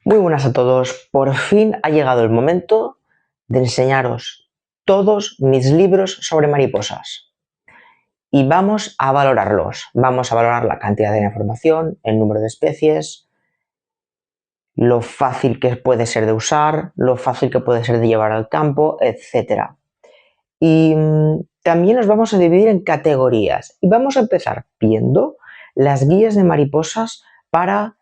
Muy buenas a todos, por fin ha llegado el momento de enseñaros todos mis libros sobre mariposas y vamos a valorarlos. Vamos a valorar la cantidad de información, el número de especies, lo fácil que puede ser de usar, lo fácil que puede ser de llevar al campo, etc. Y también los vamos a dividir en categorías y vamos a empezar viendo las guías de mariposas para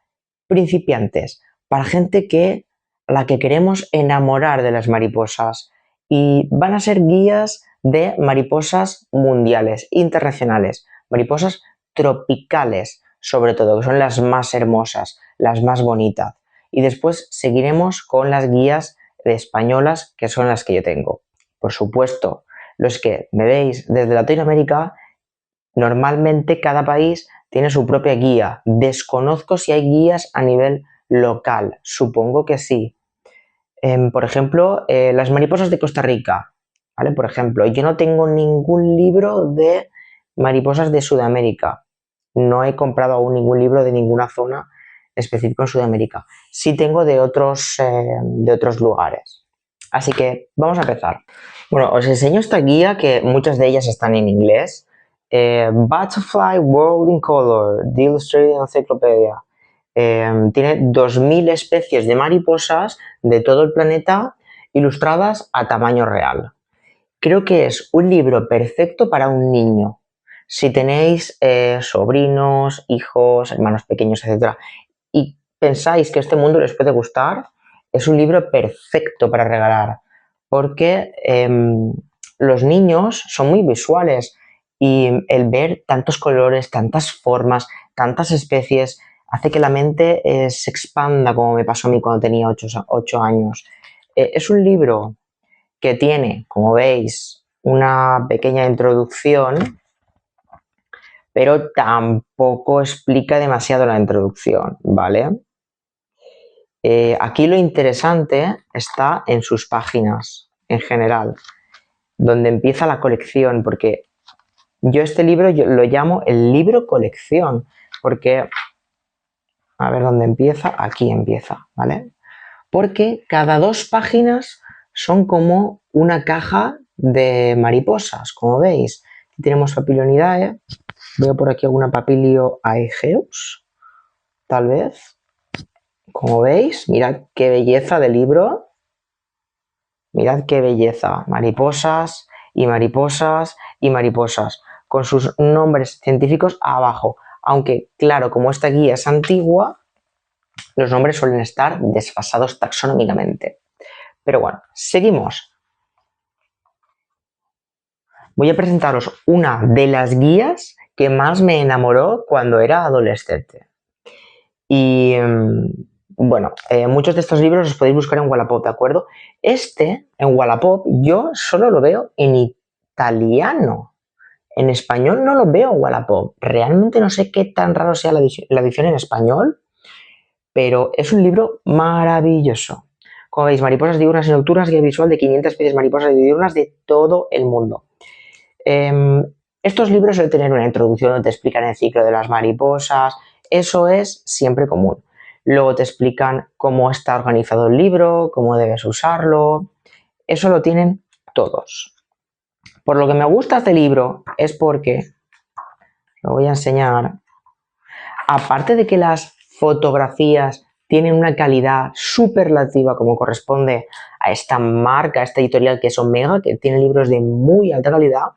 principiantes, para gente a la que queremos enamorar de las mariposas, y van a ser guías de mariposas mundiales, internacionales, mariposas tropicales sobre todo, que son las más hermosas, las más bonitas, y después seguiremos con las guías españolas, que son las que yo tengo. Por supuesto, los que me veis desde Latinoamérica, normalmente cada país tiene su propia guía. Desconozco si hay guías a nivel local, supongo que sí. Por ejemplo, las mariposas de Costa Rica, ¿vale? Por ejemplo, yo no tengo ningún libro de mariposas de Sudamérica. No he comprado aún ningún libro de ninguna zona específica en Sudamérica. Sí tengo de otros lugares. Así que vamos a empezar. Bueno, os enseño esta guía, que muchas de ellas están en inglés. Butterfly World in Color, The Illustrated Encyclopedia. Tiene 2000 especies de mariposas de todo el planeta ilustradas a tamaño real. Creo que es un libro perfecto para un niño. Si tenéis sobrinos, hijos, hermanos pequeños, etc., y pensáis que este mundo les puede gustar, es un libro perfecto para regalar, porque los niños son muy visuales y el ver tantos colores, tantas formas, tantas especies, hace que la mente se expanda, como me pasó a mí cuando tenía 8 años. Es un libro que tiene, como veis, una pequeña introducción, pero tampoco explica demasiado la introducción, ¿vale? Aquí lo interesante está en sus páginas, en general, donde empieza la colección, porque yo este libro lo llamo el libro colección, porque, a ver dónde empieza, aquí empieza, ¿vale? Porque cada 2 páginas son como una caja de mariposas, como veis. Aquí tenemos Papilionidae, veo por aquí alguna Papilio aegeus, tal vez. Como veis, mirad qué belleza de libro. Mirad qué belleza. Mariposas y mariposas y mariposas, con sus nombres científicos abajo. Aunque, claro, como esta guía es antigua, los nombres suelen estar desfasados taxonómicamente. Pero bueno, seguimos. Voy a presentaros una de las guías que más me enamoró cuando era adolescente. Y bueno, muchos de estos libros los podéis buscar en Wallapop, ¿de acuerdo? Este, en Wallapop, yo solo lo veo en italiano. En español no lo veo en Wallapop. Realmente no sé qué tan raro sea la edición en español, pero es un libro maravilloso. Como veis, mariposas diurnas y nocturnas, guía visual de 500 especies mariposas diurnas de todo el mundo. Estos libros suelen tener una introducción donde te explican el ciclo de las mariposas. Eso es siempre común. Luego te explican cómo está organizado el libro, cómo debes usarlo. Eso lo tienen todos. Por lo que me gusta este libro es porque, lo voy a enseñar, aparte de que las fotografías tienen una calidad superlativa como corresponde a esta marca, a esta editorial que es Omega, que tiene libros de muy alta calidad,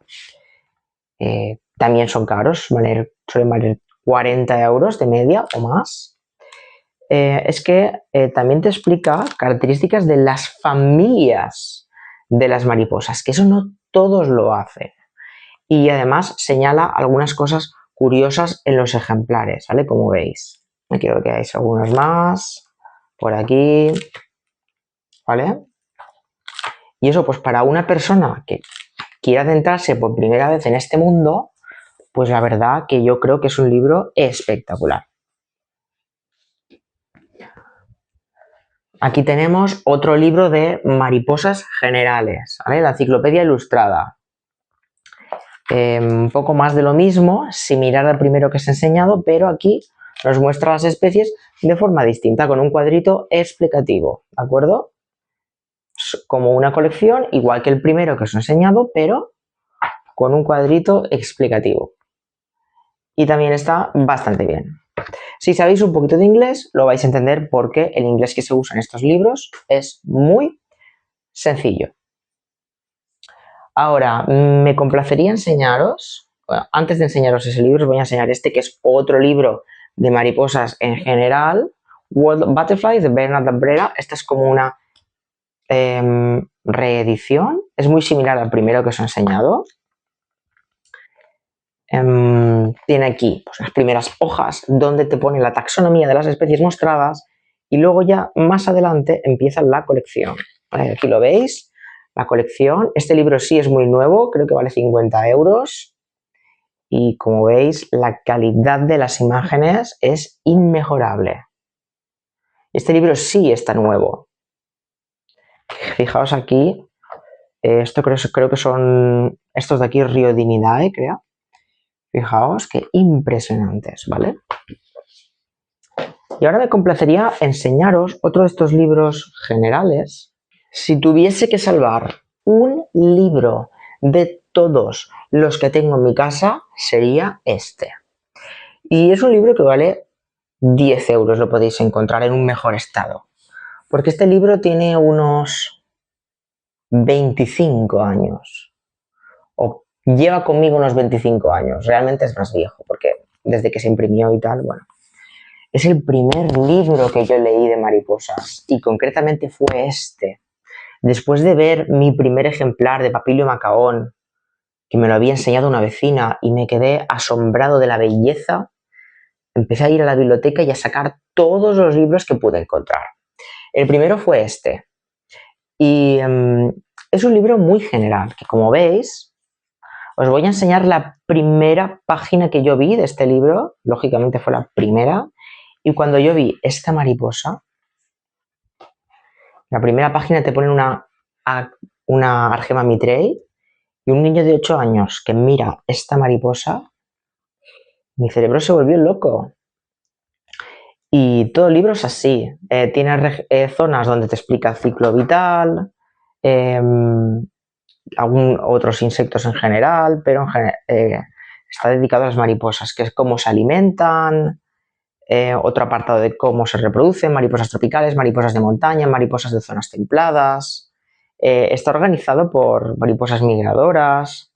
también son caros, suelen valer 40 euros de media o más. Es que también te explica características de las familias de las mariposas, que eso no todos lo hacen. Y además señala algunas cosas curiosas en los ejemplares, ¿vale? Como veis. Aquí quiero que veáis algunos más, por aquí, ¿vale? Y eso, pues para una persona que quiera adentrarse por primera vez en este mundo, pues la verdad que yo creo que es un libro espectacular. Aquí tenemos otro libro de mariposas generales, ¿vale? La Enciclopedia Ilustrada. Un poco más de lo mismo, similar al primero que os he enseñado, pero aquí nos muestra las especies de forma distinta, con un cuadrito explicativo, ¿de acuerdo? Como una colección, igual que el primero que os he enseñado, pero con un cuadrito explicativo. Y también está bastante bien. Si sabéis un poquito de inglés, lo vais a entender porque el inglés que se usa en estos libros es muy sencillo. Ahora, me complacería enseñaros, bueno, antes de enseñaros ese libro, os voy a enseñar este, que es otro libro de mariposas en general, World Butterfly de Bernard Cabrera. Esta es como una reedición, es muy similar al primero que os he enseñado. Tiene aquí pues, las primeras hojas donde te pone la taxonomía de las especies mostradas y luego ya más adelante empieza la colección. Aquí lo veis, la colección. Este libro sí es muy nuevo, creo que vale 50 euros y como veis la calidad de las imágenes es inmejorable. Este libro sí está nuevo. Fijaos aquí, esto creo que son estos de aquí, Riodinidae, creo. Fijaos qué impresionantes, ¿vale? Y ahora me complacería enseñaros otro de estos libros generales. Si tuviese que salvar un libro de todos los que tengo en mi casa, sería este. Y es un libro que vale 10 euros, lo podéis encontrar en un mejor estado. Porque este libro tiene unos 25 años. O lleva conmigo unos 25 años. Realmente es más viejo, porque desde que se imprimió y tal, bueno. Es el primer libro que yo leí de mariposas y concretamente fue este. Después de ver mi primer ejemplar de Papilio macaón, que me lo había enseñado una vecina y me quedé asombrado de la belleza, empecé a ir a la biblioteca y a sacar todos los libros que pude encontrar. El primero fue este. Y es un libro muy general, que como veis, os voy a enseñar la primera página que yo vi de este libro. Lógicamente fue la primera. Y cuando yo vi esta mariposa, la primera página te ponen una Argema mitrei y un niño de 8 años que mira esta mariposa, mi cerebro se volvió loco. Y todo el libro es así. Tiene zonas donde te explica el ciclo vital, otros insectos en general, pero está dedicado a las mariposas, que es cómo se alimentan. Otro apartado de cómo se reproducen, mariposas tropicales, mariposas de montaña, mariposas de zonas templadas. Está organizado por mariposas migradoras,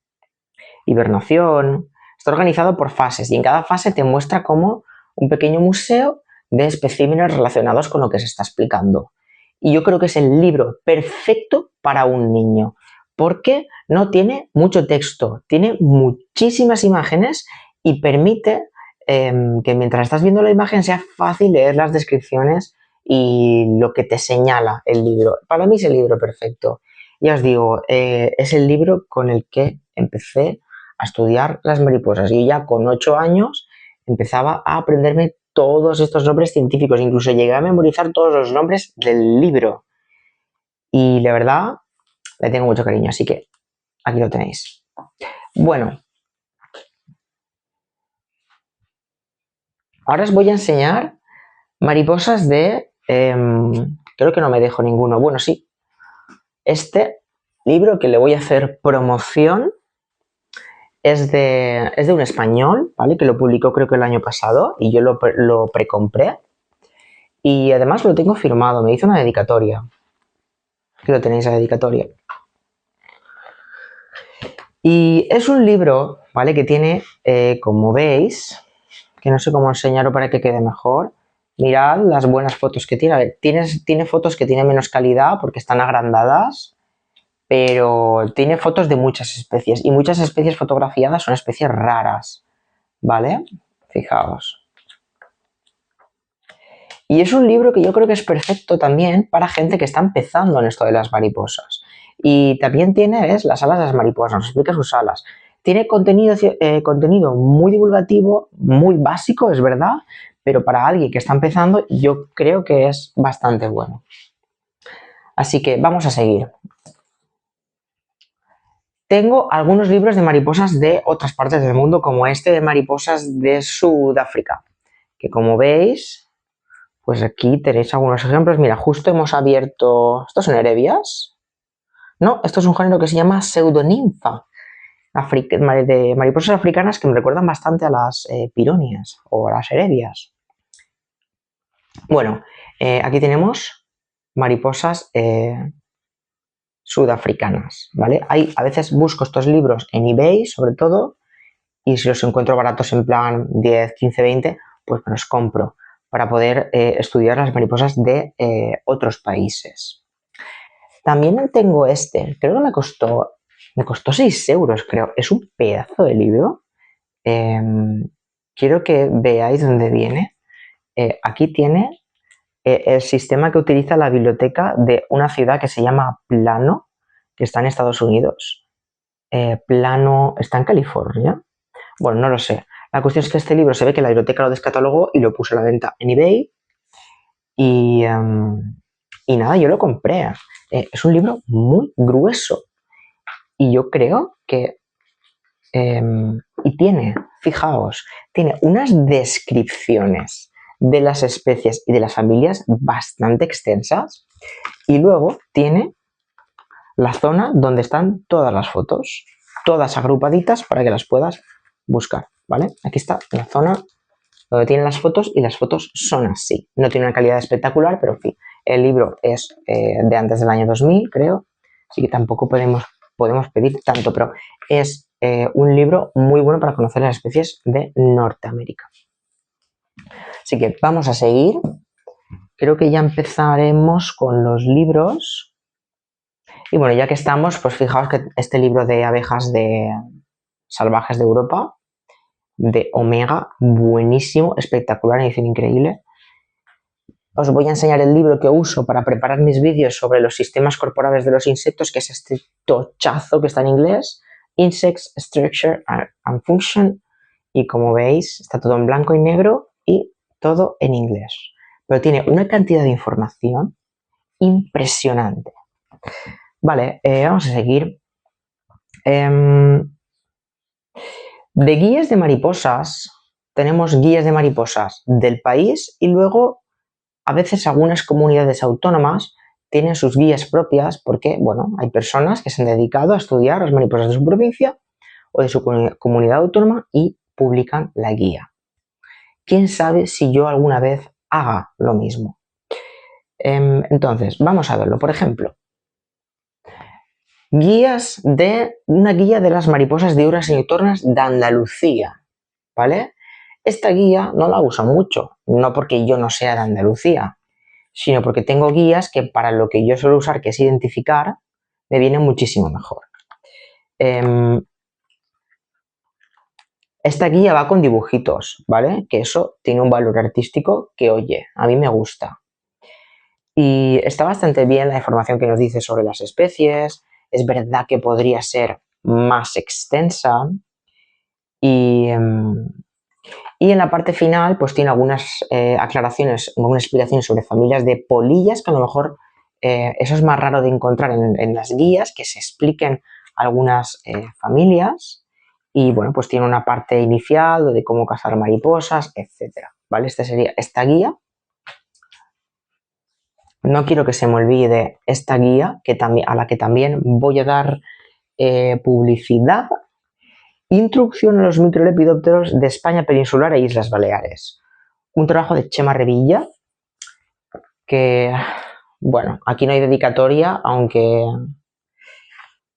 hibernación. Está organizado por fases y en cada fase te muestra como un pequeño museo de especímenes relacionados con lo que se está explicando. Y yo creo que es el libro perfecto para un niño, porque no tiene mucho texto, tiene muchísimas imágenes y permite que mientras estás viendo la imagen sea fácil leer las descripciones y lo que te señala el libro. Para mí es el libro perfecto. Ya os digo, es el libro con el que empecé a estudiar las mariposas y ya con 8 años empezaba a aprenderme todos estos nombres científicos, incluso llegué a memorizar todos los nombres del libro y la verdad le tengo mucho cariño, así que aquí lo tenéis. Bueno, ahora os voy a enseñar mariposas de... creo que no me dejo ninguno. Bueno, sí. Este libro que le voy a hacer promoción es de un español, ¿vale? Que lo publicó creo que el año pasado y yo lo precompré. Y además lo tengo firmado, me hizo una dedicatoria. Aquí lo tenéis, la dedicatoria. Y es un libro, ¿vale? Que tiene, como veis, que no sé cómo enseñarlo para que quede mejor. Mirad las buenas fotos que tiene. A ver, tiene fotos que tienen menos calidad porque están agrandadas, pero tiene fotos de muchas especies y muchas especies fotografiadas son especies raras, ¿vale? Fijaos. Y es un libro que yo creo que es perfecto también para gente que está empezando en esto de las mariposas. Y también tiene, ¿ves? Las alas de las mariposas, nos explica sus alas. Tiene contenido muy divulgativo, muy básico, es verdad, pero para alguien que está empezando yo creo que es bastante bueno. Así que vamos a seguir. Tengo algunos libros de mariposas de otras partes del mundo, como este de mariposas de Sudáfrica, que como veis, pues aquí tenéis algunos ejemplos. Mira, justo hemos abierto... ¿Estos son erebias? No, esto es un género que se llama pseudoninfa, de mariposas africanas que me recuerdan bastante a las pironias o a las erebias. Bueno, aquí tenemos mariposas sudafricanas, ¿vale? A veces busco estos libros en eBay, sobre todo, y si los encuentro baratos en plan 10, 15, 20, pues me los compro para poder estudiar las mariposas de otros países. También tengo este, creo que me costó 6 euros, creo. Es un pedazo de libro. Quiero que veáis dónde viene. Aquí tiene el sistema que utiliza la biblioteca de una ciudad que se llama Plano, que está en Estados Unidos. Plano, ¿está en California? Bueno, no lo sé. La cuestión es que este libro se ve que la biblioteca lo descatalogó y lo puso a la venta en eBay. Y nada, yo lo compré. Es un libro muy grueso. Y yo creo que... y tiene, fijaos, tiene unas descripciones de las especies y de las familias bastante extensas. Y luego tiene la zona donde están todas las fotos, todas agrupaditas para que las puedas buscar, ¿vale? Aquí está la zona donde tienen las fotos y las fotos son así. No tiene una calidad espectacular, pero en fin, el libro es de antes del año 2000, creo, así que tampoco podemos pedir tanto, pero es un libro muy bueno para conocer las especies de Norteamérica. Así que vamos a seguir. Creo que ya empezaremos con los libros. Y bueno, ya que estamos, pues fijaos que este libro de abejas salvajes de Europa, de Omega, buenísimo, espectacular, edición increíble. Os voy a enseñar el libro que uso para preparar mis vídeos sobre los sistemas corporales de los insectos, que es este tochazo que está en inglés, Insects, Structure and Function, y como veis está todo en blanco y negro y todo en inglés. Pero tiene una cantidad de información impresionante. Vale, vamos a seguir. De guías de mariposas, tenemos guías de mariposas del país y luego a veces algunas comunidades autónomas tienen sus guías propias porque, bueno, hay personas que se han dedicado a estudiar las mariposas de su provincia o de su comunidad autónoma y publican la guía. ¿Quién sabe si yo alguna vez haga lo mismo? Entonces, vamos a verlo. Por ejemplo, una guía de las mariposas diurnas y nocturnas de Andalucía, ¿vale? Esta guía no la uso mucho, no porque yo no sea de Andalucía, sino porque tengo guías que para lo que yo suelo usar, que es identificar, me viene muchísimo mejor. Esta guía va con dibujitos, ¿vale? Que eso tiene un valor artístico que, oye, a mí me gusta. Y está bastante bien la información que nos dice sobre las especies. Es verdad que podría ser más extensa. Y en la parte final, pues tiene algunas aclaraciones, algunas explicaciones sobre familias de polillas, que a lo mejor eso es más raro de encontrar en las guías, que se expliquen algunas familias. Y bueno, pues tiene una parte inicial de cómo cazar mariposas, etc. ¿Vale? Esta sería esta guía. No quiero que se me olvide esta guía, a la que también voy a dar publicidad. Introducción a los microlepidópteros de España peninsular e Islas Baleares. Un trabajo de Chema Revilla, que, bueno, aquí no hay dedicatoria, aunque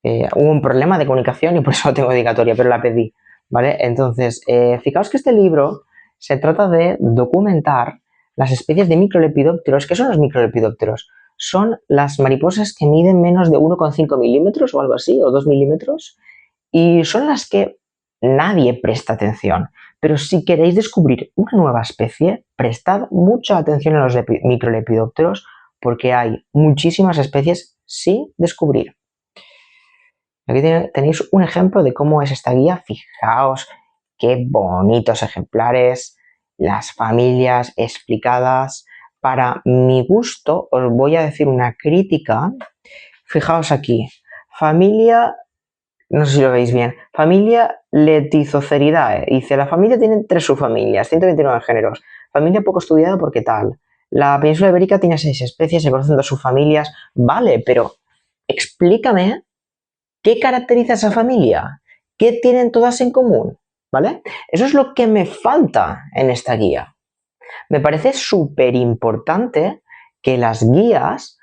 hubo un problema de comunicación y por eso no tengo dedicatoria, pero la pedí, ¿vale? Entonces, fijaos que este libro se trata de documentar las especies de microlepidópteros. ¿Qué son los microlepidópteros? Son las mariposas que miden menos de 1,5 milímetros o algo así, o 2 milímetros, y son las que nadie presta atención. Pero si queréis descubrir una nueva especie, prestad mucha atención a los microlepidópteros porque hay muchísimas especies sin descubrir. Aquí tenéis un ejemplo de cómo es esta guía. Fijaos qué bonitos ejemplares, las familias explicadas. Para mi gusto, os voy a decir una crítica. Fijaos aquí, familia, no sé si lo veis bien, familia Letizoceridae. Dice, la familia tiene 3 subfamilias, 129 géneros. familia poco estudiada porque tal. La península ibérica tiene 6 especies, se conocen 2 subfamilias. Vale, pero explícame qué caracteriza a esa familia, qué tienen todas en común, ¿vale? Eso es lo que me falta en esta guía. Me parece súper importante que las guías,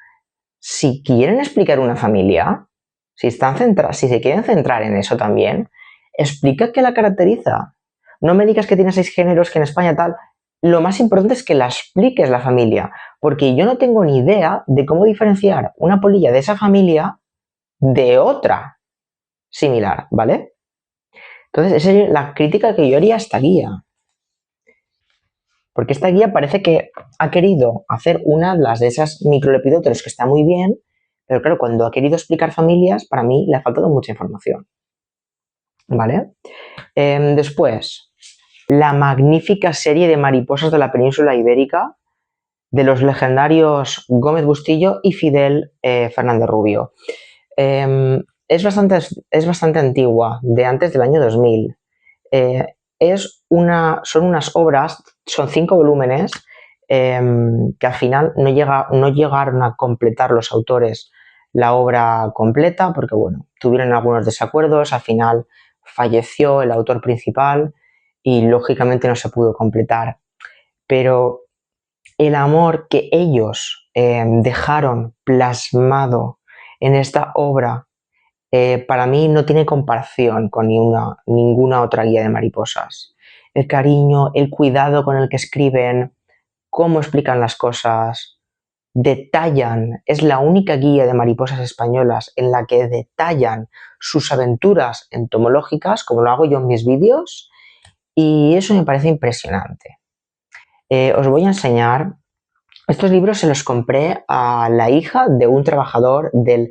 si quieren explicar una familia, si se quieren centrar en eso también, explica qué la caracteriza. No me digas que tiene 6 géneros, que en España tal. Lo más importante es que la expliques la familia, porque yo no tengo ni idea de cómo diferenciar una polilla de esa familia de otra similar, ¿vale? Entonces, esa es la crítica que yo haría a esta guía. Porque esta guía parece que ha querido hacer una de esas microlepidópteros que está muy bien, pero claro, cuando ha querido explicar familias, para mí le ha faltado mucha información. ¿Vale? Después, la magnífica serie de mariposas de la península ibérica de los legendarios Gómez Bustillo y Fidel Fernández Rubio. Es bastante antigua, de antes del año 2000. Son unas obras, son 5 volúmenes que al final no llegaron a completar los autores la obra completa porque, bueno, tuvieron algunos desacuerdos, al final falleció el autor principal y lógicamente no se pudo completar. Pero el amor que ellos dejaron plasmado en esta obra para mí no tiene comparación con ninguna otra guía de mariposas. El cariño, el cuidado con el que escriben, cómo explican las cosas, detallan, es la única guía de mariposas españolas en la que detallan sus aventuras entomológicas, como lo hago yo en mis vídeos, y eso me parece impresionante. Os voy a enseñar, estos libros se los compré a la hija de un trabajador del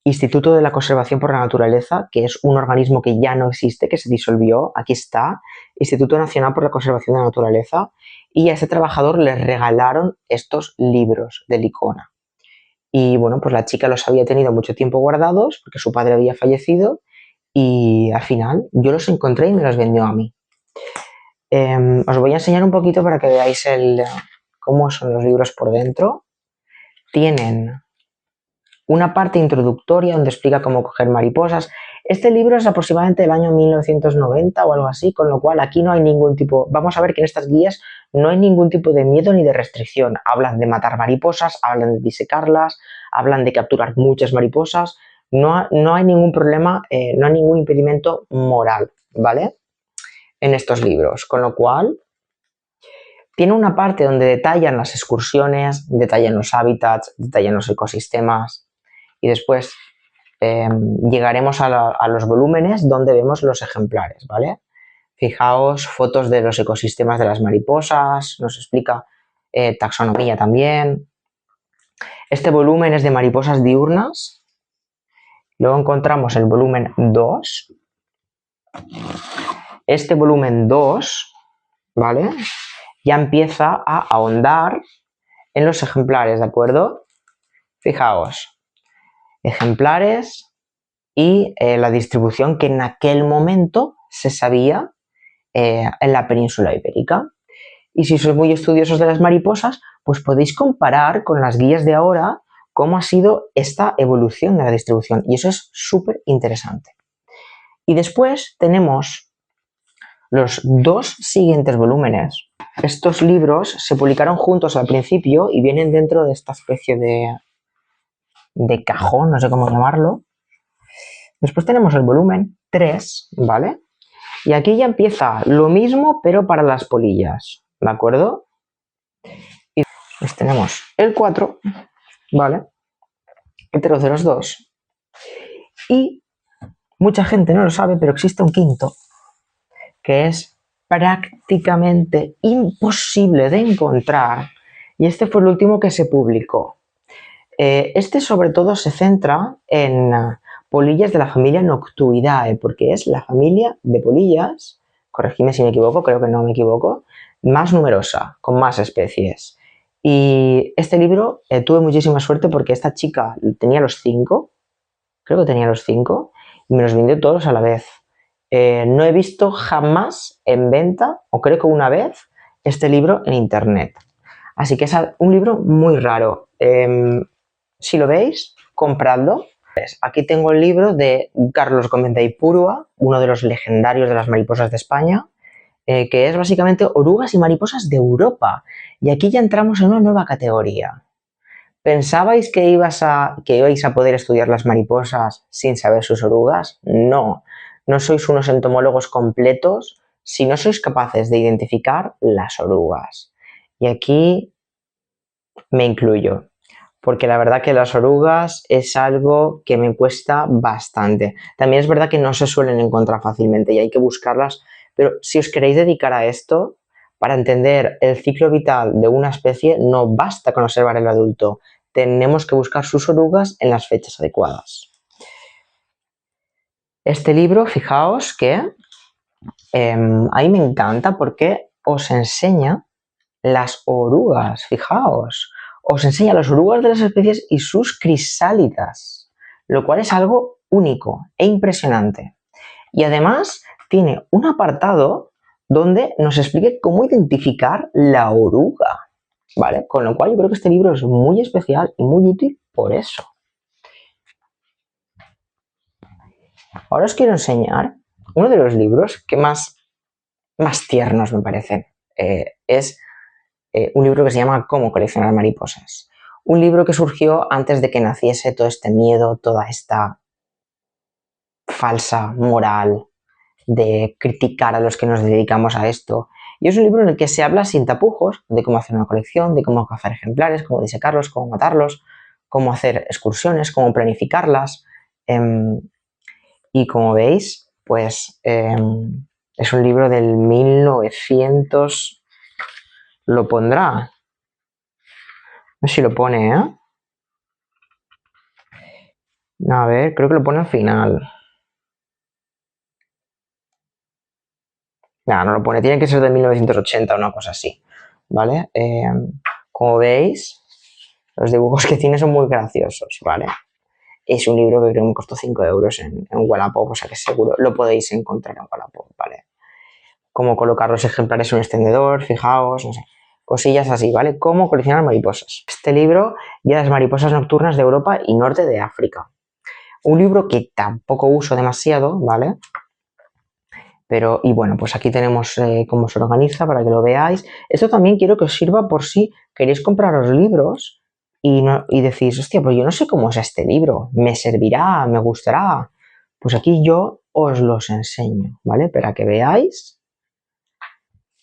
Instituto de la Conservación por la Naturaleza, que es un organismo que ya no existe, que se disolvió. Aquí está, Instituto Nacional por la Conservación de la Naturaleza, y a ese trabajador le regalaron estos libros de Licona. Y bueno, pues la chica los había tenido mucho tiempo guardados porque su padre había fallecido y al final yo los encontré y me los vendió a mí. Os voy a enseñar un poquito para que veáis cómo son los libros por dentro. Tienen una parte introductoria donde explica cómo coger mariposas. Este libro es aproximadamente del año 1990 o algo así, con lo cual aquí no hay ningún tipo... Vamos a ver que en estas guías no hay ningún tipo de miedo ni de restricción. Hablan de matar mariposas, hablan de disecarlas, hablan de capturar muchas mariposas. No hay ningún problema, no hay ningún impedimento moral, ¿vale? En estos libros, con lo cual tiene una parte donde detallan las excursiones, detallan los hábitats, detallan los ecosistemas y después llegaremos a los volúmenes donde vemos los ejemplares, ¿vale? Fijaos, fotos de los ecosistemas de las mariposas, nos explica taxonomía también. Este volumen es de mariposas diurnas. Luego encontramos el volumen 2. Este volumen 2, ¿vale? Ya empieza a ahondar en los ejemplares, ¿de acuerdo? Fijaos, ejemplares y la distribución que en aquel momento se sabía en la península ibérica. Y si sois muy estudiosos de las mariposas, pues podéis comparar con las guías de ahora cómo ha sido esta evolución de la distribución. Y eso es súper interesante. Y después tenemos los 2 siguientes volúmenes. Estos libros se publicaron juntos al principio y vienen dentro de esta especie de cajón, no sé cómo llamarlo. Después tenemos el volumen 3, ¿vale? Y aquí ya empieza lo mismo, pero para las polillas, ¿de acuerdo? Y pues tenemos el 4, ¿vale? Heteroceros 2. Y mucha gente no lo sabe, pero existe un quinto, que es prácticamente imposible de encontrar, y este fue el último que se publicó. Este sobre todo se centra en polillas de la familia Noctuidae, porque es la familia de polillas, corregidme si me equivoco, creo que no me equivoco, más numerosa, con más especies. Y este libro tuve muchísima suerte porque esta chica tenía los 5, creo que tenía los 5, y me los vendió todos a la vez. No he visto jamás en venta, o creo que una vez, este libro en internet. Así que es un libro muy raro. Si lo veis, compradlo. Aquí tengo el libro de Carlos Gómez de Ipurua, uno de los legendarios de las mariposas de España, que es básicamente orugas y mariposas de Europa. Y aquí ya entramos en una nueva categoría. ¿Pensabais que ibais a poder estudiar las mariposas sin saber sus orugas? No, no sois unos entomólogos completos si no sois capaces de identificar las orugas. Y aquí me incluyo, porque la verdad que las orugas es algo que me cuesta bastante. También es verdad que no se suelen encontrar fácilmente y hay que buscarlas, pero si os queréis dedicar a esto, para entender el ciclo vital de una especie no basta con observar el adulto, tenemos que buscar sus orugas en las fechas adecuadas. Este libro, fijaos que a mí me encanta porque os enseña las orugas, fijaos, os enseña las orugas de las especies y sus crisálidas, lo cual es algo único e impresionante. Y además tiene un apartado donde nos explique cómo identificar la oruga, ¿vale? Con lo cual yo creo que este libro es muy especial y muy útil por eso. Ahora os quiero enseñar uno de los libros que más tiernos me parecen. Es un libro que se llama Cómo coleccionar mariposas. Un libro que surgió antes de que naciese todo este miedo, toda esta falsa moral de criticar a los que nos dedicamos a esto. Y es un libro en el que se habla sin tapujos de cómo hacer una colección, de cómo cazar ejemplares, cómo disecarlos, cómo matarlos, cómo hacer excursiones, cómo planificarlas. Y como veis, pues es un libro del 1900... Lo pondrá. No sé si lo pone, ¿eh? A ver, creo que lo pone al final. No lo pone. Tiene que ser de 1980 o una cosa así. ¿Vale? Como veis, los dibujos que tiene son muy graciosos, ¿vale? Es un libro que creo que me costó 5 euros en Wallapop, o sea que seguro lo podéis encontrar en Wallapop, ¿vale? Cómo colocar los ejemplares en un extendedor, fijaos, no sé, cosillas así, ¿vale? Cómo coleccionar mariposas. Este libro, Guía de las mariposas nocturnas de Europa y norte de África. Un libro que tampoco uso demasiado, ¿vale? Pero, y bueno, pues aquí tenemos cómo se organiza para que lo veáis. Esto también quiero que os sirva por si queréis compraros libros y decís, hostia, pues yo no sé cómo es este libro, me servirá, me gustará. Pues aquí yo os los enseño, ¿vale? Para que veáis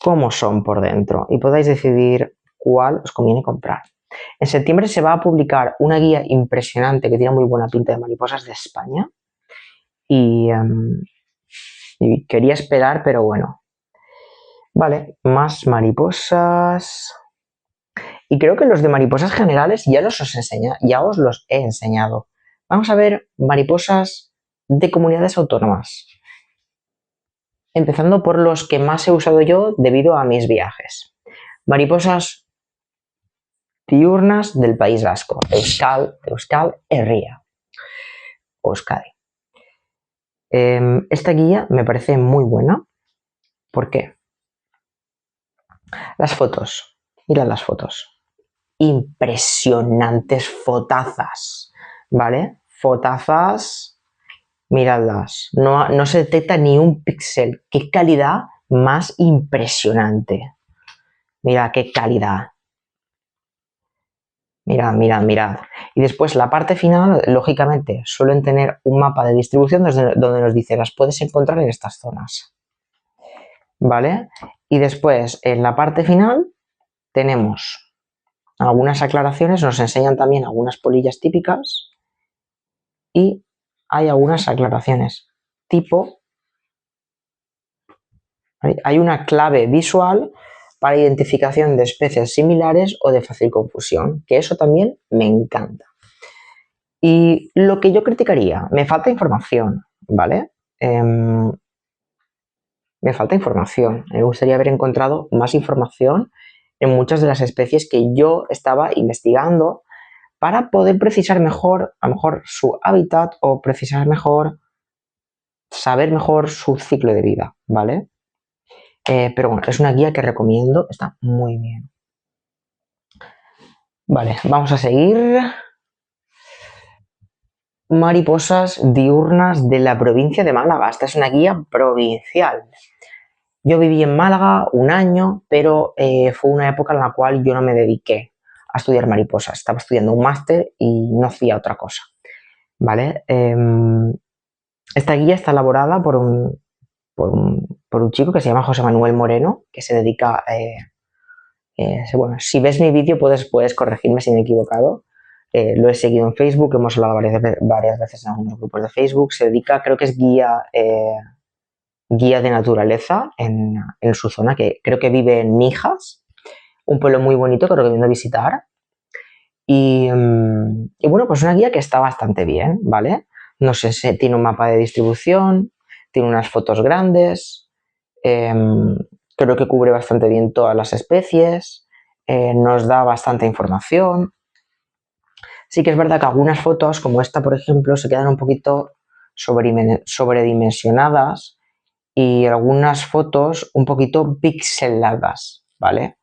cómo son por dentro y podáis decidir cuál os conviene comprar. En septiembre se va a publicar una guía impresionante que tiene muy buena pinta de mariposas de España y quería esperar, pero bueno. Vale, más mariposas. Y creo que los de mariposas generales ya os los he enseñado. Vamos a ver mariposas de comunidades autónomas. Empezando por los que más he usado yo debido a mis viajes. Mariposas diurnas del País Vasco. Euskal Herria. Euskadi. Esta guía me parece muy buena. ¿Por qué? Las fotos. Mirad las fotos. Impresionantes fotazas, ¿vale? Fotazas, miradlas. No se detecta ni un píxel. ¡Qué calidad más impresionante! Mira qué calidad. Mirad. Y después la parte final, lógicamente, suelen tener un mapa de distribución donde nos dice las puedes encontrar en estas zonas. ¿Vale? Y después, en la parte final, tenemos algunas aclaraciones, nos enseñan también algunas polillas típicas y hay algunas aclaraciones tipo, hay una clave visual para identificación de especies similares o de fácil confusión, que eso también me encanta. Y lo que yo criticaría, me falta información, ¿vale? Me falta información, me gustaría haber encontrado más información en muchas de las especies que yo estaba investigando para poder precisar mejor, a lo mejor, su hábitat o precisar mejor, saber mejor su ciclo de vida, ¿vale? pero bueno, es una guía que recomiendo, está muy bien. Vale, vamos a seguir. Mariposas diurnas de la provincia de Málaga. Esta es una guía provincial. Yo viví en Málaga un año, pero fue una época en la cual yo no me dediqué a estudiar mariposas. Estaba estudiando un máster y no hacía otra cosa. ¿Vale? Esta guía está elaborada por un chico que se llama José Manuel Moreno, que se dedica... bueno, si ves mi vídeo puedes corregirme si me he equivocado. Lo he seguido en Facebook, hemos hablado varias veces en algunos grupos de Facebook. Se dedica, creo que es guía de naturaleza en su zona, que creo que vive en Mijas, un pueblo muy bonito que recomiendo visitar. Y bueno, pues una guía que está bastante bien, ¿vale? No sé si tiene un mapa de distribución, tiene unas fotos grandes, creo que cubre bastante bien todas las especies, nos da bastante información. Sí que es verdad que algunas fotos, como esta por ejemplo, se quedan un poquito sobredimensionadas y algunas fotos un poquito pixeladas, ¿vale?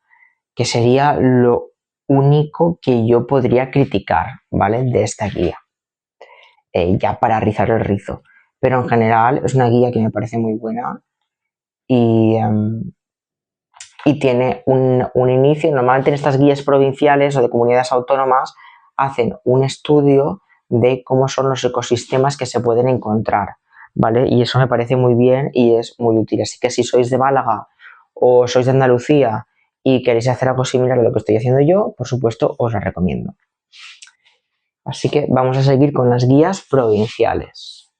Que sería lo único que yo podría criticar, ¿vale? De esta guía, ya para rizar el rizo. Pero en general es una guía que me parece muy buena y tiene un inicio. Normalmente en estas guías provinciales o de comunidades autónomas hacen un estudio de cómo son los ecosistemas que se pueden encontrar, ¿vale? Y eso me parece muy bien y es muy útil. Así que si sois de Málaga o sois de Andalucía y queréis hacer algo similar a lo que estoy haciendo yo, por supuesto, os la recomiendo. Así que vamos a seguir con las guías provinciales.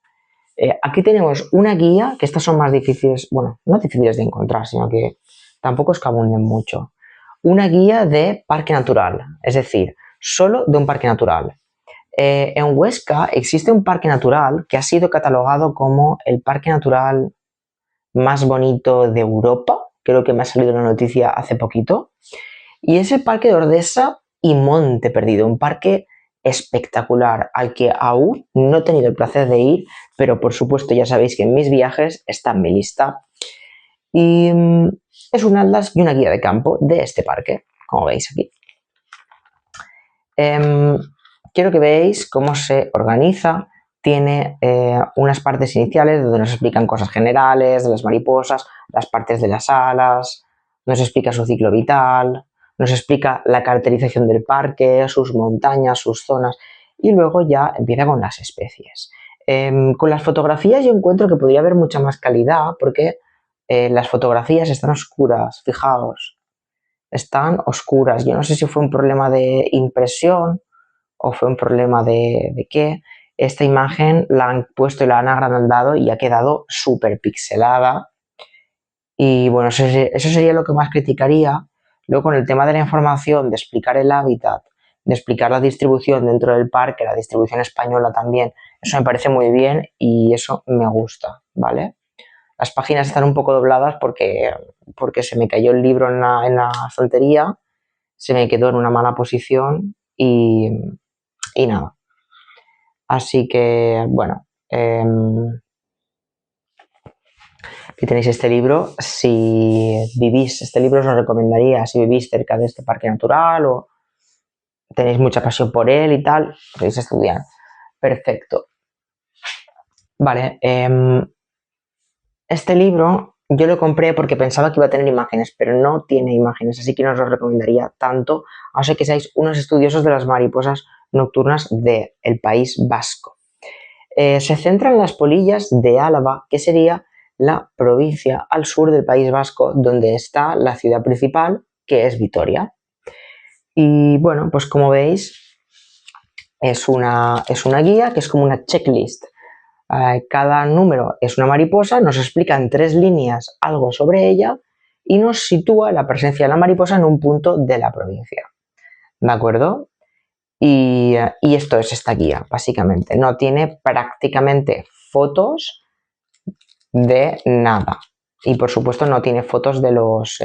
Aquí tenemos una guía, que estas son más difíciles, bueno, no difíciles de encontrar, sino que tampoco es que abunden mucho. Una guía de parque natural, es decir, solo de un parque natural. En Huesca existe un parque natural que ha sido catalogado como el parque natural más bonito de Europa. Creo que me ha salido una noticia hace poquito. Y es el parque de Ordesa y Monte Perdido, un parque espectacular al que aún no he tenido el placer de ir, pero por supuesto ya sabéis que en mis viajes está en mi lista. Y es un atlas y una guía de campo de este parque, como veis aquí. Quiero que veáis cómo se organiza. Tiene unas partes iniciales donde nos explican cosas generales de las mariposas, las partes de las alas, nos explica su ciclo vital, nos explica la caracterización del parque, sus montañas, sus zonas, y luego ya empieza con las especies. Con las fotografías yo encuentro que podría haber mucha más calidad porque las fotografías están oscuras, fijaos, están oscuras. Yo no sé si fue un problema de impresión o fue un problema de qué. Esta imagen la han puesto y la han agrandado y ha quedado súper pixelada. Y bueno, eso sería lo que más criticaría. Luego con el tema de la información, de explicar el hábitat, de explicar la distribución dentro del parque, la distribución española también, eso me parece muy bien y eso me gusta, ¿vale? Las páginas están un poco dobladas porque se me cayó el libro en la estantería, se me quedó en una mala posición y nada. Así que, bueno, aquí tenéis este libro. Si vivís, este libro os lo recomendaría si vivís cerca de este parque natural o tenéis mucha pasión por él y tal, podéis estudiar. Perfecto. Vale, este libro yo lo compré porque pensaba que iba a tener imágenes, pero no tiene imágenes, así que no os lo recomendaría tanto, a no ser que seáis unos estudiosos de las mariposas nocturnas del País Vasco. Se centra en las polillas de Álava, que sería la provincia al sur del País Vasco, donde está la ciudad principal, que es Vitoria. Y bueno, pues como veis, es una guía que es como una checklist. Cada número es una mariposa, nos explica en 3 líneas algo sobre ella y nos sitúa la presencia de la mariposa en un punto de la provincia. ¿De acuerdo? Y esto es esta guía, básicamente. No tiene prácticamente fotos de nada. Y por supuesto no tiene fotos de los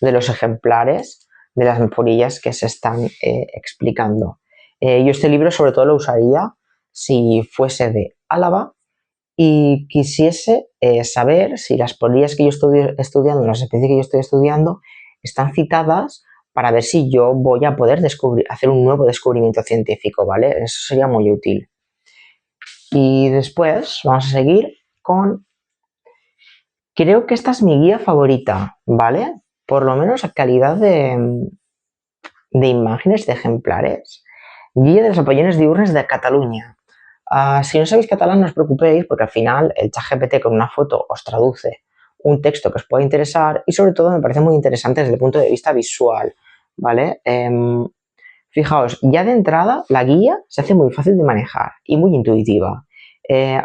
ejemplares de las polillas que se están explicando. Yo este libro sobre todo lo usaría si fuese de Álava y quisiese saber si las polillas que yo estoy estudiando, las especies que yo estoy estudiando, están citadas para ver si yo voy a poder hacer un nuevo descubrimiento científico, ¿vale? Eso sería muy útil. Y después vamos a seguir con... Creo que esta es mi guía favorita, ¿vale? Por lo menos a calidad de imágenes de ejemplares. Guía de los apollones diurnes de Cataluña. Si no sabéis catalán, no os preocupéis, porque al final el ChatGPT con una foto os traduce un texto que os pueda interesar y sobre todo me parece muy interesante desde el punto de vista visual, ¿vale? Fijaos, ya de entrada la guía se hace muy fácil de manejar y muy intuitiva.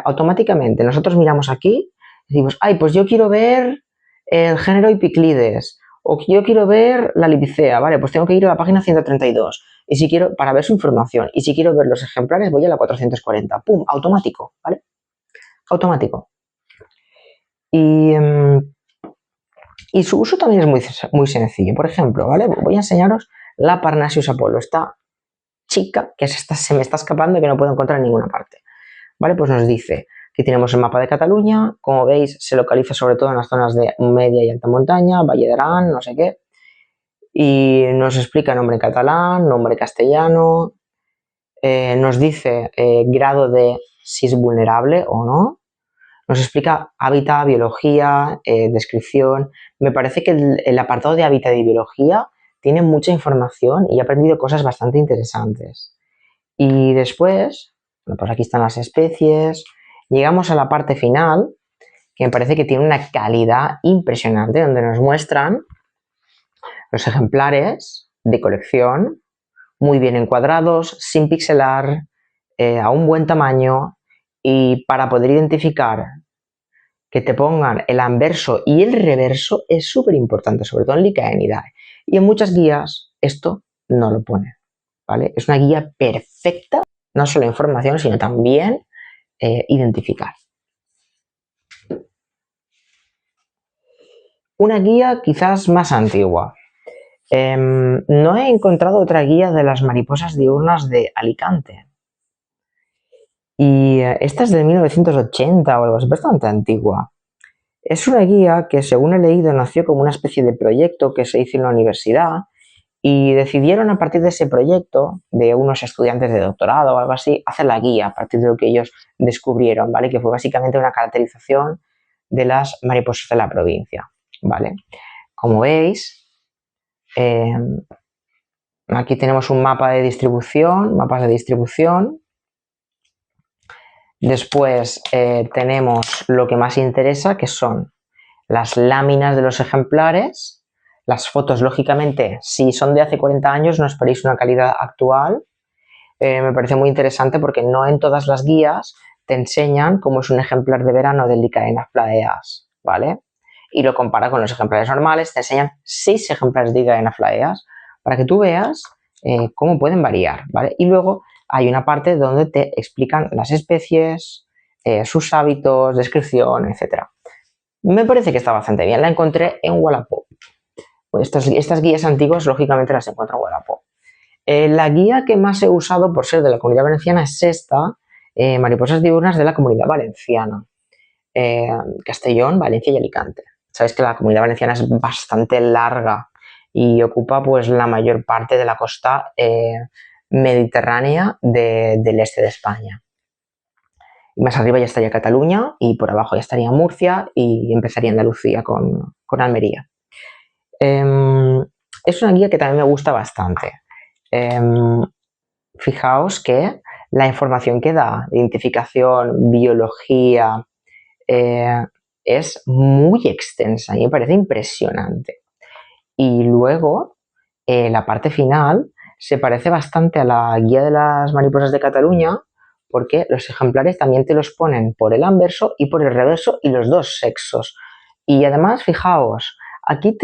Automáticamente nosotros miramos aquí y decimos, ay, pues yo quiero ver el género Ipiclides o yo quiero ver la Libicea, vale, pues tengo que ir a la página 132 y si quiero, para ver su información, y si quiero ver los ejemplares voy a la 440, ¡pum!, automático, ¿vale? Automático. Y su uso también es muy sencillo. Por ejemplo, ¿vale? Voy a enseñaros la Parnasius Apollo, esta chica que se me está escapando y que no puedo encontrar en ninguna parte. ¿Vale? Pues nos dice que tenemos el mapa de Cataluña, como veis se localiza sobre todo en las zonas de media y alta montaña, Valle de Arán, no sé qué, y nos explica nombre en catalán, nombre castellano, nos dice grado de si es vulnerable o no, nos explica hábitat, biología, descripción. Me parece que el apartado de hábitat y biología tiene mucha información y he aprendido cosas bastante interesantes. Y después, bueno, pues aquí están las especies. Llegamos a la parte final, que me parece que tiene una calidad impresionante, donde nos muestran los ejemplares de colección, muy bien encuadrados, sin pixelar, a un buen tamaño, y para poder identificar que te pongan el anverso y el reverso es súper importante, sobre todo en Lycaenidae. Y en muchas guías esto no lo pone, ¿vale? Es una guía perfecta, no solo información, sino también identificar. Una guía quizás más antigua. No he encontrado otra guía de las mariposas diurnas de Alicante. Y esta es de 1980 o algo, es bastante antigua. Es una guía que, según he leído, nació como una especie de proyecto que se hizo en la universidad y decidieron a partir de ese proyecto, de unos estudiantes de doctorado o algo así, hacer la guía a partir de lo que ellos descubrieron, ¿vale? Que fue básicamente una caracterización de las mariposas de la provincia, ¿vale? Como veis, aquí tenemos un mapa de distribución, mapas de distribución. Después tenemos lo que más interesa, que son las láminas de los ejemplares. Las fotos, lógicamente, si son de hace 40 años, no esperéis una calidad actual. Me parece muy interesante porque no en todas las guías te enseñan cómo es un ejemplar de verano de Lycaena flaeas, ¿vale? Y lo compara con los ejemplares normales, te enseñan 6 ejemplares de Lycaena flaeas para que tú veas cómo pueden variar, ¿vale? Y luego hay una parte donde te explican las especies, sus hábitos, descripción, etc. Me parece que está bastante bien. La encontré en Wallapop. Estas guías antiguas, lógicamente, las encuentro en Wallapop. La guía que más he usado por ser de la Comunidad Valenciana es esta, Mariposas diurnas de la Comunidad Valenciana. Castellón, Valencia y Alicante. Sabéis que la Comunidad Valenciana es bastante larga y ocupa pues la mayor parte de la costa mediterránea del este de España. Y más arriba ya estaría Cataluña y por abajo ya estaría Murcia y empezaría Andalucía con Almería. Es una guía que también me gusta bastante. Fijaos que la información que da de identificación, biología, es muy extensa y me parece impresionante. Y luego, la parte final se parece bastante a la guía de las mariposas de Cataluña porque los ejemplares también te los ponen por el anverso y por el reverso y los dos sexos. Y además, fijaos, aquí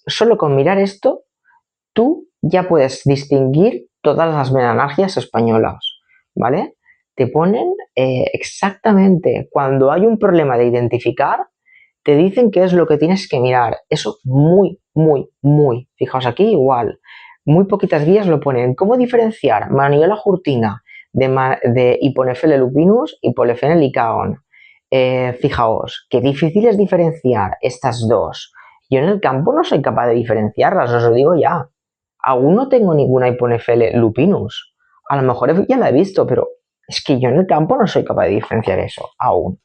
solo con mirar esto, tú ya puedes distinguir todas las melanargias españolas, ¿vale? Te ponen exactamente cuando hay un problema de identificar, te dicen qué es lo que tienes que mirar. Eso muy, fijaos aquí igual, muy poquitas guías lo ponen. ¿Cómo diferenciar Maniola jurtina de Hiponephele lupinus y Polyphenes lycaon? fijaos, qué difícil es diferenciar estas dos. Yo en el campo no soy capaz de diferenciarlas, os lo digo ya. Aún no tengo ninguna Hiponefele lupinus. A lo mejor ya la he visto, pero es que yo en el campo no soy capaz de diferenciar eso, aún.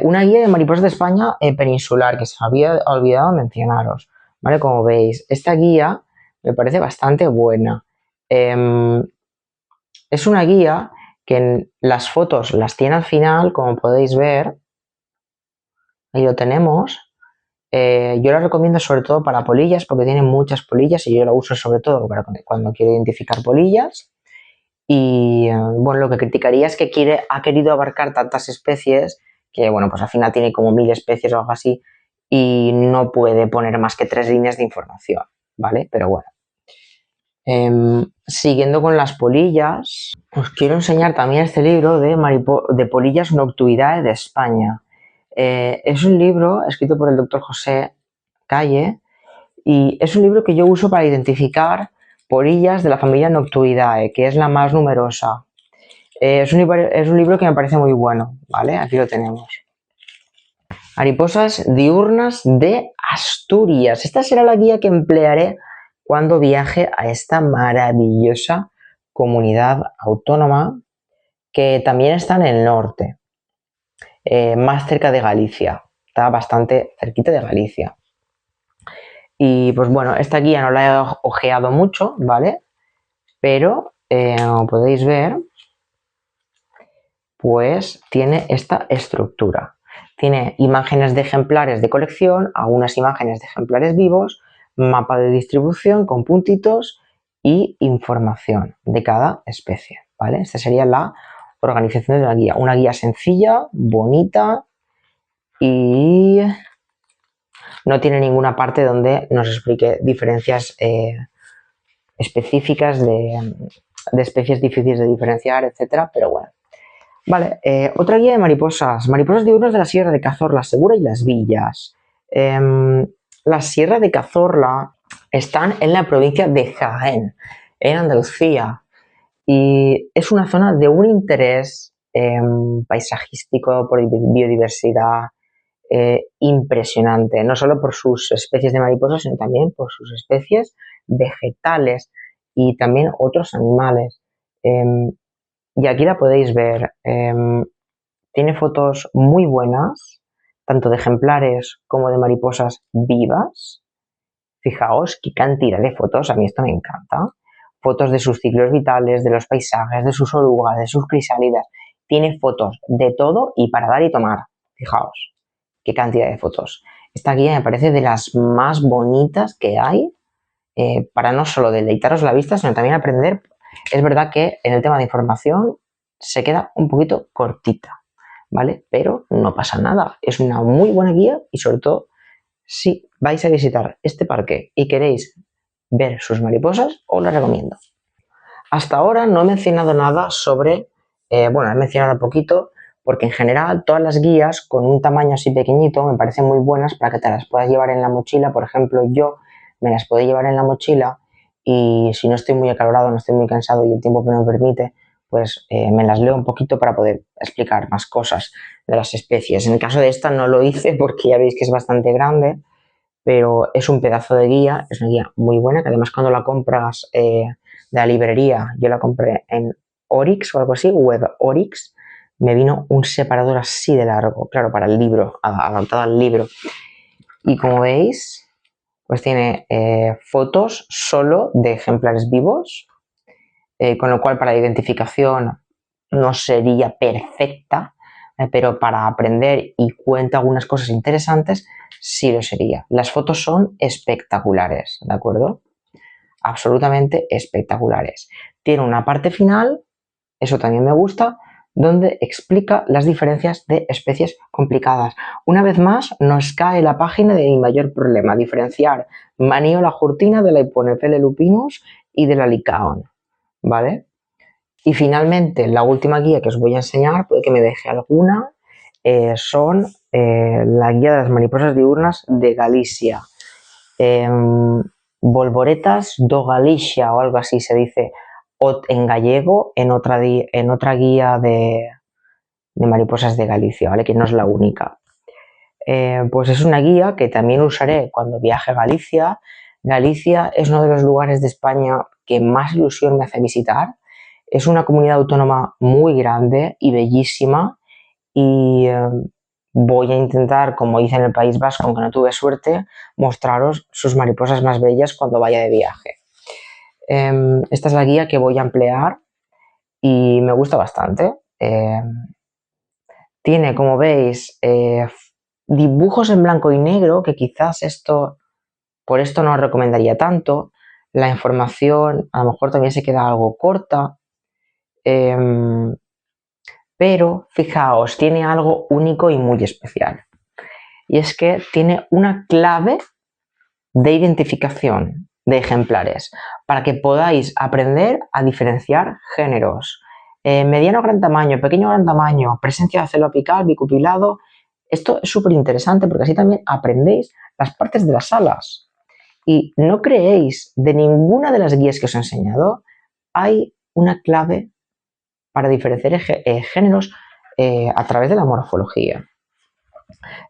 Una guía de mariposas de España peninsular, que se me había olvidado mencionaros. ¿Vale? Como veis, esta guía me parece bastante buena. Es una guía que en las fotos las tiene al final, como podéis ver. Ahí lo tenemos. Yo la recomiendo sobre todo para polillas porque tiene muchas polillas y yo la uso sobre todo para cuando quiero identificar polillas. Y bueno, lo que criticaría es que ha querido abarcar tantas especies que, bueno, pues al final tiene como 1000 especies o algo así y no puede poner más que 3 líneas de información, ¿vale? Pero bueno. Siguiendo con las polillas, os quiero enseñar también este libro de Polillas Noctuidae de España. Es un libro escrito por el doctor José Calle y es un libro que yo uso para identificar polillas de la familia Noctuidae, que es la más numerosa. Es un libro que me parece muy bueno, ¿vale? Aquí lo tenemos. Mariposas diurnas de Asturias. Esta será la guía que emplearé cuando viaje a esta maravillosa comunidad autónoma que también está en el norte, más cerca de Galicia. Está bastante cerquita de Galicia. Y pues bueno, esta guía no la he ojeado mucho, ¿vale? Pero, como podéis ver, pues tiene esta estructura. Tiene imágenes de ejemplares de colección, algunas imágenes de ejemplares vivos, mapa de distribución con puntitos y información de cada especie, ¿vale? Esta sería la organización de la guía. Una guía sencilla, bonita y no tiene ninguna parte donde nos explique diferencias específicas de especies difíciles de diferenciar, etcétera, pero bueno. Vale, otra guía de mariposas. Mariposas diurnas de la Sierra de Cazorla, Segura y Las Villas. La Sierra de Cazorla están en la provincia de Jaén, en Andalucía. Y es una zona de un interés paisajístico, por biodiversidad, impresionante. No solo por sus especies de mariposas, sino también por sus especies vegetales y también otros animales. Y aquí la podéis ver. Tiene fotos muy buenas, tanto de ejemplares como de mariposas vivas. Fijaos qué cantidad de fotos, a mí esto me encanta. Fotos de sus ciclos vitales, de los paisajes, de sus orugas, de sus crisálidas. Tiene fotos de todo y para dar y tomar. Fijaos qué cantidad de fotos. Esta guía me parece de las más bonitas que hay para no solo deleitaros la vista, sino también aprender. Es verdad que en el tema de información se queda un poquito cortita, ¿vale? Pero no pasa nada. Es una muy buena guía y sobre todo si vais a visitar este parque y queréis ver sus mariposas, os la recomiendo. Hasta ahora no he mencionado nada sobre, bueno, he mencionado un poquito porque en general todas las guías con un tamaño así pequeñito me parecen muy buenas para que te las puedas llevar en la mochila. Por ejemplo, yo me las puedo llevar en la mochila y si no estoy muy acalorado, no estoy muy cansado y el tiempo me lo permite, pues me las leo un poquito para poder explicar más cosas de las especies. En el caso de esta no lo hice porque ya veis que es bastante grande, pero es un pedazo de guía, es una guía muy buena, que además cuando la compras de la librería, yo la compré en Orix o algo así, Web Orix, me vino un separador así de largo, claro, para el libro, adaptado al libro. Y como veis, pues tiene fotos solo de ejemplares vivos, con lo cual para la identificación no sería perfecta, pero para aprender y cuenta algunas cosas interesantes, sí lo sería. Las fotos son espectaculares, ¿de acuerdo? Absolutamente espectaculares. Tiene una parte final, eso también me gusta, donde explica las diferencias de especies complicadas. Una vez más, nos cae la página de mi mayor problema, diferenciar Maniola jurtina de la Hiponefele lupinus y de la Lycaon, ¿vale? Y finalmente, la última guía que os voy a enseñar, puede que me deje alguna, son la guía de las mariposas diurnas de Galicia. Volvoretas do Galicia o algo así se dice en gallego, en otra guía de mariposas de Galicia, ¿vale? Que no es la única. Pues es una guía que también usaré cuando viaje a Galicia. Galicia es uno de los lugares de España que más ilusión me hace visitar. Es una comunidad autónoma muy grande y bellísima y voy a intentar, como hice en el País Vasco, aunque no tuve suerte, mostraros sus mariposas más bellas cuando vaya de viaje. Esta es la guía que voy a emplear y me gusta bastante. Tiene, como veis, dibujos en blanco y negro, que quizás por esto no os recomendaría tanto. La información a lo mejor también se queda algo corta. Pero fijaos, tiene algo único y muy especial. Y es que tiene una clave de identificación de ejemplares para que podáis aprender a diferenciar géneros. Mediano gran tamaño, pequeño gran tamaño, presencia de celo apical, bicupilado. Esto es súper interesante porque así también aprendéis las partes de las alas. Y no creéis, de ninguna de las guías que os he enseñado hay una clave para diferenciar géneros a través de la morfología.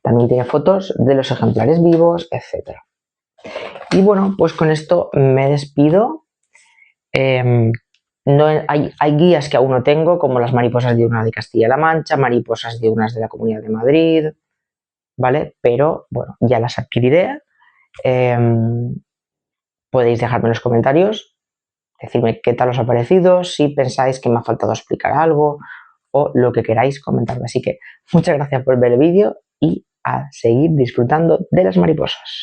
También tiene fotos de los ejemplares vivos, etc. Y bueno, pues con esto me despido. No, hay guías que aún no tengo, como las mariposas diurnas de Castilla-La Mancha, mariposas diurnas de la Comunidad de Madrid, ¿vale? Pero bueno, ya las adquiriré. Podéis dejarme en los comentarios, decirme qué tal os ha parecido, si pensáis que me ha faltado explicar algo o lo que queráis comentarme. Así que muchas gracias por ver el vídeo y a seguir disfrutando de las mariposas.